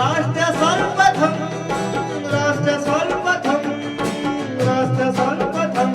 राष्ट्र सर्वप्रथम, राष्ट्र सर्वप्रथम, राष्ट्र सर्वप्रथम,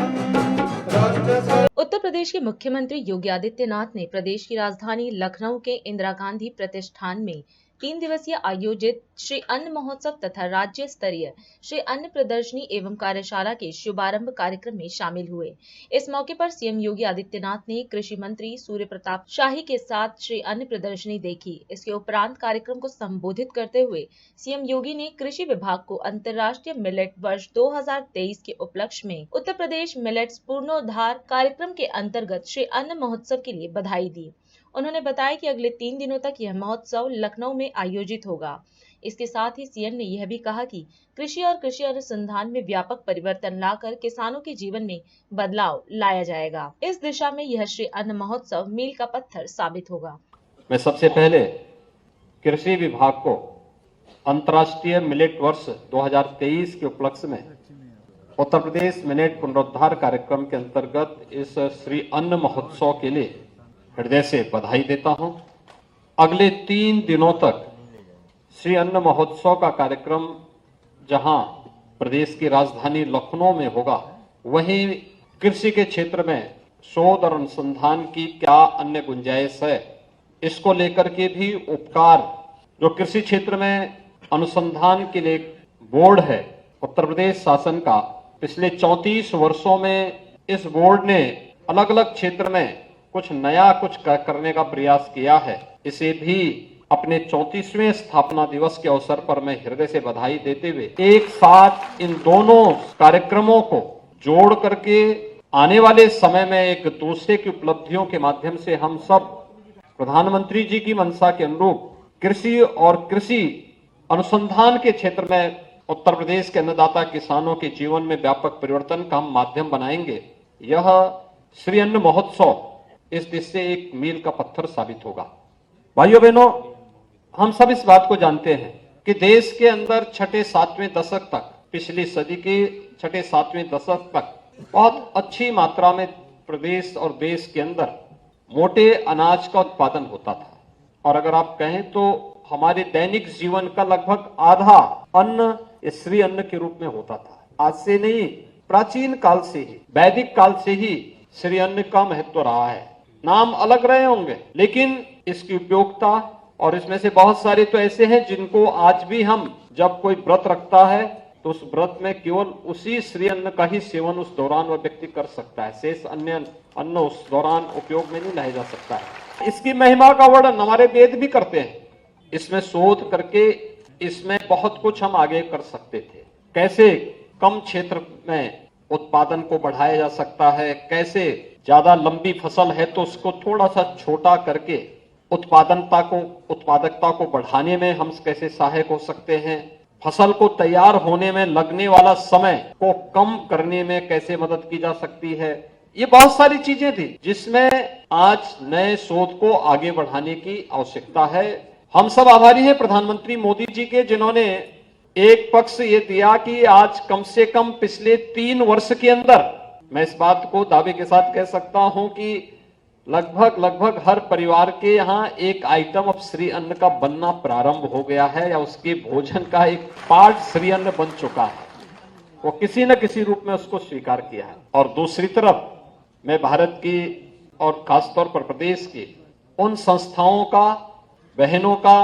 राष्ट्र सर्व। उत्तर प्रदेश के मुख्यमंत्री योगी आदित्यनाथ ने प्रदेश की राजधानी लखनऊ के इंदिरा गांधी प्रतिष्ठान में 3 दिवसीय आयोजित श्री अन्न महोत्सव तथा राज्य स्तरीय श्री अन्न प्रदर्शनी एवं कार्यशाला के शुभारंभ कार्यक्रम में शामिल हुए। इस मौके पर सीएम योगी आदित्यनाथ ने कृषि मंत्री सूर्य प्रताप शाही के साथ श्री अन्न प्रदर्शनी देखी। इसके उपरांत कार्यक्रम को संबोधित करते हुए सीएम योगी ने कृषि विभाग को अंतर्राष्ट्रीय मिलेट वर्ष 2023 के उपलक्ष्य में उत्तर प्रदेश मिलेट्स पूर्णोद्धार कार्यक्रम के अंतर्गत श्री अन्न महोत्सव के लिए बधाई दी। उन्होंने बताया कि अगले 3 दिनों तक यह महोत्सव लखनऊ में आयोजित होगा। इसके साथ ही सीएम ने यह भी कहा कि कृषि और कृषि अनुसंधान में व्यापक परिवर्तन लाकर किसानों के जीवन में बदलाव लाया जाएगा। इस दिशा में यह श्री अन्न महोत्सव मील का पत्थर साबित होगा। मैं सबसे पहले कृषि विभाग को अंतर्राष्ट्रीय मिलेट वर्ष 2023 के उपलक्ष्य में उत्तर प्रदेश मिलेट पुनरुद्धार कार्यक्रम के अंतर्गत इस श्री अन्न महोत्सव के लिए हृदय से बधाई देता हूं। अगले 3 दिनों तक श्री अन्न महोत्सव का कार्यक्रम जहां प्रदेश की राजधानी लखनऊ में होगा, वहीं कृषि के क्षेत्र में शोध और अनुसंधान की क्या अन्य गुंजाइश है, इसको लेकर के भी उपकार जो कृषि क्षेत्र में अनुसंधान के लिए बोर्ड है उत्तर प्रदेश शासन का, पिछले 34 वर्षों में इस बोर्ड ने अलग अलग क्षेत्र में कुछ नया कुछ करने का प्रयास किया है। इसे भी अपने 34वें स्थापना दिवस के अवसर पर मैं हृदय से बधाई देते हुए एक साथ इन दोनों कार्यक्रमों को जोड़ करके आने वाले समय में एक दूसरे की उपलब्धियों के माध्यम से हम सब प्रधानमंत्री जी की मंशा के अनुरूप कृषि और कृषि अनुसंधान के क्षेत्र में उत्तर प्रदेश के अन्नदाता किसानों के जीवन में व्यापक परिवर्तन का हम माध्यम बनाएंगे। यह श्री अन्न महोत्सव इस दिशा से एक मील का पत्थर साबित होगा। भाइयों बहनों, हम सब इस बात को जानते हैं कि देश के अंदर 6-7वें दशक तक, पिछली सदी के 6-7वें दशक तक बहुत अच्छी मात्रा में प्रदेश और देश के अंदर मोटे अनाज का उत्पादन होता था। और अगर आप कहें तो हमारे दैनिक जीवन का लगभग आधा अन्न श्री अन्न के रूप में होता था। आज से नहीं, प्राचीन काल से ही, वैदिक काल से ही श्री अन्न का महत्व रहा है। नाम अलग रहे होंगे, लेकिन इसकी उपयोगिता और इसमें से बहुत सारे तो ऐसे हैं जिनको आज भी हम जब कोई व्रत रखता है तो उस व्रत में केवल उसी श्री अन्न का ही सेवन उस दौरान वह व्यक्ति कर सकता है। शेष अन्य अन्न उस दौरान उपयोग में नहीं लाया जा सकता है। इसकी महिमा का वर्णन हमारे वेद भी करते हैं। इसमें शोध करके इसमें बहुत कुछ हम आगे कर सकते थे। कैसे कम क्षेत्र में उत्पादन को बढ़ाया जा सकता है, कैसे ज्यादा लंबी फसल है तो उसको थोड़ा सा छोटा करके उत्पादकता को बढ़ाने में हम कैसे सहायक हो सकते हैं, फसल को तैयार होने में लगने वाला समय को कम करने में कैसे मदद की जा सकती है। ये बहुत सारी चीजें थी जिसमें आज नए शोध को आगे बढ़ाने की आवश्यकता है। हम सब आभारी हैं प्रधानमंत्री मोदी जी के, जिन्होंने एक पक्ष ये दिया कि आज कम से कम पिछले 3 वर्ष के अंदर, मैं इस बात को दावे के साथ कह सकता हूं कि लगभग हर परिवार के यहाँ एक आइटम अब श्री अन्न का बनना प्रारंभ हो गया है, या उसके भोजन का एक पार्ट श्री अन्न बन चुका है। वो किसी न किसी रूप में उसको स्वीकार किया है। और दूसरी तरफ मैं भारत की और खासतौर पर प्रदेश की उन संस्थाओं का, बहनों का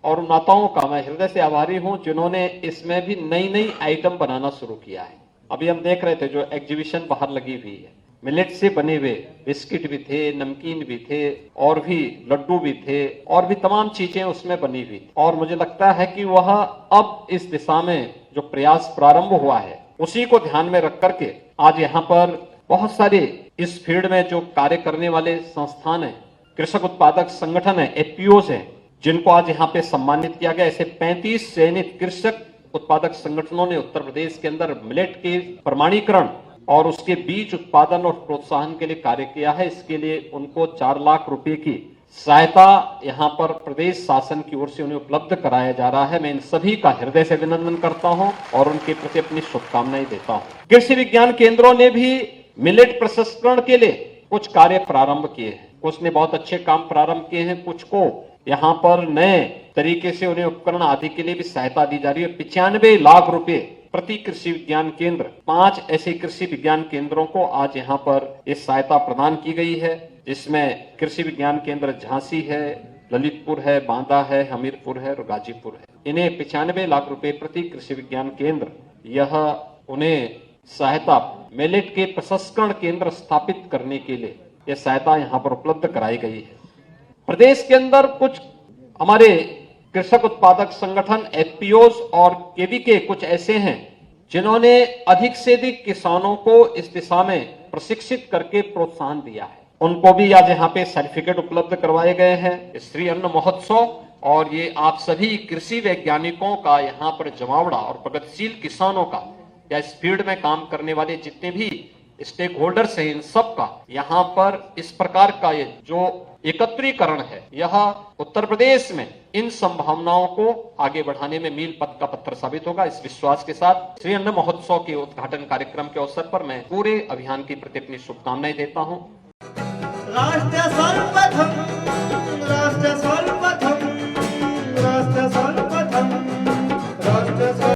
और माताओं का मैं हृदय से आभारी हूं जिन्होंने इसमें भी नई आइटम बनाना शुरू किया है। अभी हम देख रहे थे जो एग्जीबिशन बाहर लगी हुई है, मिलेट से बने हुए बिस्किट भी थे, नमकीन भी थे, और भी लड्डू भी थे, और भी तमाम चीजें उसमें बनी हुई। और मुझे लगता है कि वह अब इस दिशा में जो प्रयास प्रारंभ हुआ है उसी को ध्यान में रख करके आज यहाँ पर बहुत सारे इस फील्ड में जो कार्य करने वाले संस्थान है, कृषक उत्पादक संगठन है, एफपीओज है, जिनको आज यहाँ पे सम्मानित किया गया। ऐसे 35 चयनित कृषक उत्पादक संगठनों ने उत्तर प्रदेश के अंदर मिलेट के प्रमाणीकरण और उसके बीज उत्पादन और प्रोत्साहन के लिए कार्य किया है। इसके लिए उनको 4 लाख रुपए की सहायता यहाँ पर प्रदेश शासन की ओर से उन्हें उपलब्ध कराया जा रहा है। मैं इन सभी का हृदय से अभिनंदन करता हूँ और उनके प्रति अपनी शुभकामनाएं देता हूँ। कृषि विज्ञान केंद्रों ने भी मिलेट प्रसंस्करण के लिए कुछ कार्य प्रारंभ किए हैं। कुछ ने बहुत अच्छे काम प्रारंभ किए हैं, कुछ को यहाँ पर नए तरीके से उन्हें उपकरण आदि के लिए भी सहायता दी जा रही है। 95 लाख रुपए प्रति कृषि विज्ञान केंद्र, 5 ऐसे कृषि विज्ञान केंद्रों को आज यहाँ पर इस सहायता प्रदान की गई है, जिसमें कृषि विज्ञान केंद्र झांसी है, ललितपुर है, बांदा है, हमीरपुर है और गाजीपुर है। इन्हें 95 लाख रुपए प्रति कृषि विज्ञान केंद्र, यह उन्हें सहायता मिलेट के प्रसंस्करण केंद्र स्थापित करने के लिए यह सहायता यहाँ पर उपलब्ध कराई गई है। प्रदेश के अंदर कुछ हमारे कृषक उत्पादक संगठन एफपीओज और केवीके कुछ ऐसे हैं जिन्होंने अधिक से अधिक किसानों को इस दिशा में प्रशिक्षित करके प्रोत्साहन दिया है। उनको भी आज यहाँ पे सर्टिफिकेट उपलब्ध करवाए गए हैं। श्री अन्न महोत्सव और ये आप सभी कृषि वैज्ञानिकों का यहाँ पर जमावड़ा और प्रगतिशील किसानों का या इस फील्ड में काम करने वाले जितने भी स्टेक होल्डर्स हैं, इन सब का यहाँ पर इस प्रकार का ये जो एकत्रीकरण है, यह उत्तर प्रदेश में इन संभावनाओं को आगे बढ़ाने में मील पथ का पत्थर साबित होगा। इस विश्वास के साथ श्री अन्न महोत्सव के उद्घाटन कार्यक्रम के अवसर पर मैं पूरे अभियान के प्रति अपनी शुभकामनाएं देता हूं। राष्ट्र सर्वप्रथम, राष्ट्र सर्वप्रथम।